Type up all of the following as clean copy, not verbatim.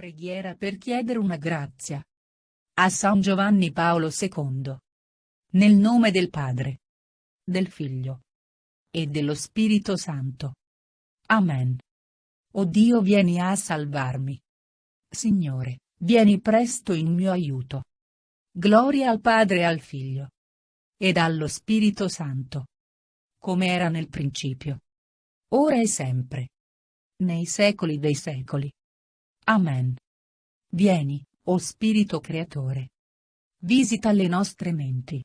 Preghiera per chiedere una grazia. A San Giovanni Paolo II. Nel nome del Padre, del Figlio e dello Spirito Santo. Amen. O Dio, vieni a salvarmi. Signore, vieni presto in mio aiuto. Gloria al Padre e al Figlio ed allo Spirito Santo, come era nel principio, ora e sempre, nei secoli dei secoli. Amen. Vieni, o Spirito Creatore. Visita le nostre menti.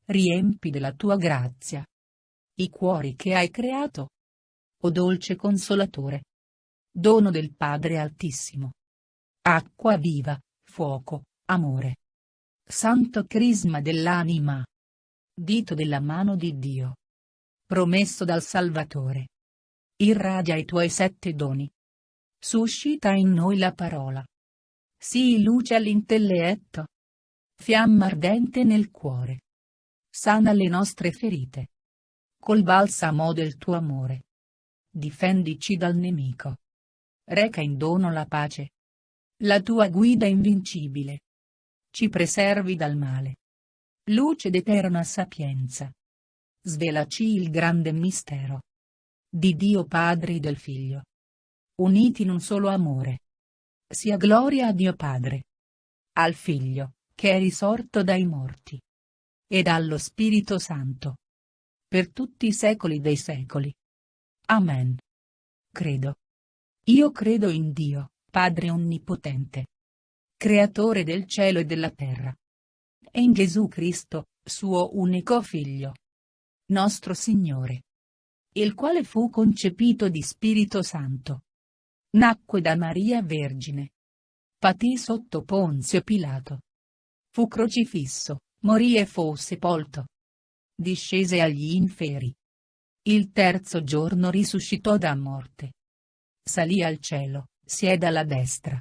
Riempi della tua grazia i cuori che hai creato. O dolce Consolatore. Dono del Padre Altissimo. Acqua viva, fuoco, amore. Santo crisma dell'anima. Dito della mano di Dio. Promesso dal Salvatore. Irradia i tuoi 7 doni. Suscita in noi la parola. Sii luce all'intelletto. Fiamma ardente nel cuore. Sana le nostre ferite. Col balsamo del tuo amore. Difendici dal nemico. Reca in dono la pace. La tua guida invincibile. Ci preservi dal male. Luce d'eterna sapienza. Svelaci il grande mistero di Dio Padre e del Figlio, uniti in un solo amore. Sia gloria a Dio Padre, al Figlio, che è risorto dai morti, ed allo Spirito Santo, per tutti i secoli dei secoli. Amen. Credo. Io credo in Dio, Padre Onnipotente, Creatore del cielo e della terra, e in Gesù Cristo, suo unico Figlio, nostro Signore, il quale fu concepito di Spirito Santo. Nacque da Maria Vergine. Patì sotto Ponzio Pilato. Fu crocifisso, morì e fu sepolto. Discese agli inferi. Il terzo giorno risuscitò da morte. Salì al cielo, siede alla destra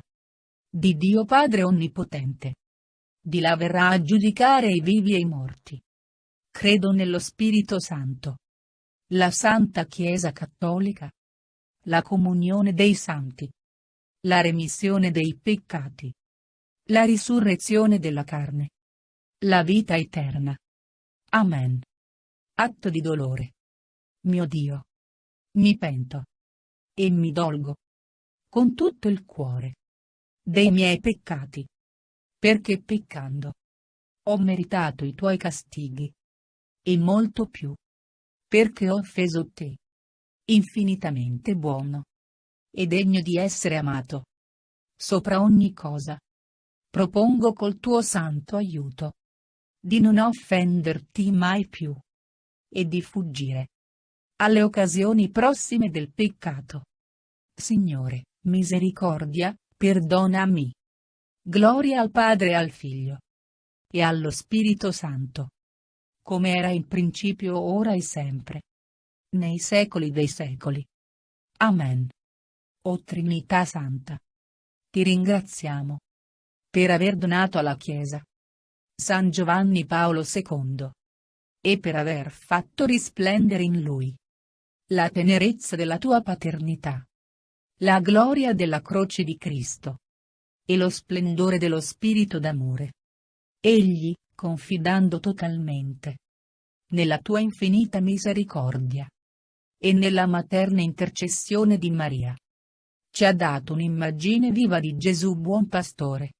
di Dio Padre Onnipotente. Di là verrà a giudicare i vivi e i morti. Credo nello Spirito Santo, la Santa Chiesa Cattolica, la comunione dei santi, la remissione dei peccati, la risurrezione della carne, la vita eterna. Amen. Atto di dolore. Mio Dio, mi pento e mi dolgo con tutto il cuore dei miei peccati, perché peccando ho meritato i tuoi castighi, e molto più, perché ho offeso te, infinitamente buono e degno di essere amato sopra ogni cosa. Propongo col tuo santo aiuto di non offenderti mai più e di fuggire alle occasioni prossime del peccato. Signore, misericordia, perdonami. Gloria al Padre e al Figlio e allo Spirito Santo, come era in principio, ora e sempre, nei secoli dei secoli. Amen. O Trinità Santa, ti ringraziamo per aver donato alla Chiesa San Giovanni Paolo II e per aver fatto risplendere in lui la tenerezza della tua paternità, la gloria della croce di Cristo e lo splendore dello Spirito d'amore. Egli, confidando totalmente nella tua infinita misericordia e nella materna intercessione di Maria, ci ha dato un'immagine viva di Gesù buon pastore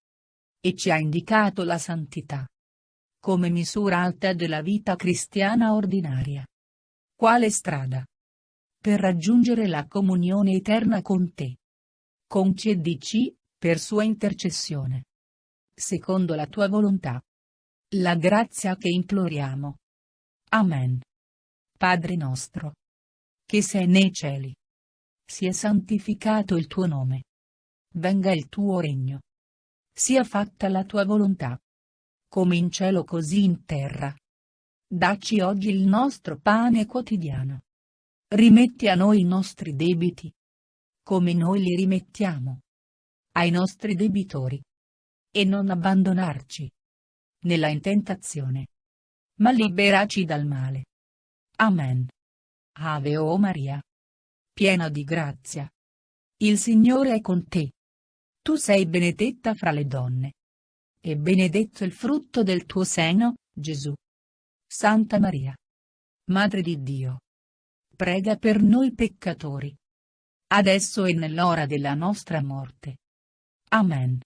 e ci ha indicato la santità come misura alta della vita cristiana ordinaria. Quale strada per raggiungere la comunione eterna con te? Concedici, per sua intercessione, secondo la tua volontà, la grazia che imploriamo. Amen. Padre nostro, che sei nei cieli, sia santificato il tuo nome. Venga il tuo regno. Sia fatta la tua volontà, come in cielo così in terra. Dacci oggi il nostro pane quotidiano. Rimetti a noi i nostri debiti, come noi li rimettiamo ai nostri debitori. E non abbandonarci nella tentazione, ma liberaci dal male. Amen. Ave o Maria, piena di grazia, il Signore è con te. Tu sei benedetta fra le donne. E benedetto il frutto del tuo seno, Gesù. Santa Maria, Madre di Dio, prega per noi peccatori, adesso e nell'ora della nostra morte. Amen.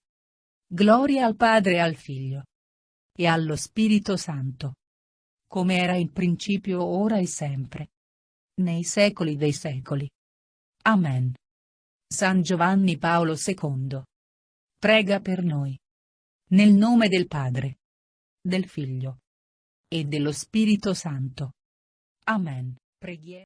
Gloria al Padre e al Figlio e allo Spirito Santo, come era in principio, ora e sempre, nei secoli dei secoli. Amen. San Giovanni Paolo II, prega per noi. Nel nome del Padre, del Figlio e dello Spirito Santo. Amen. Preghiera.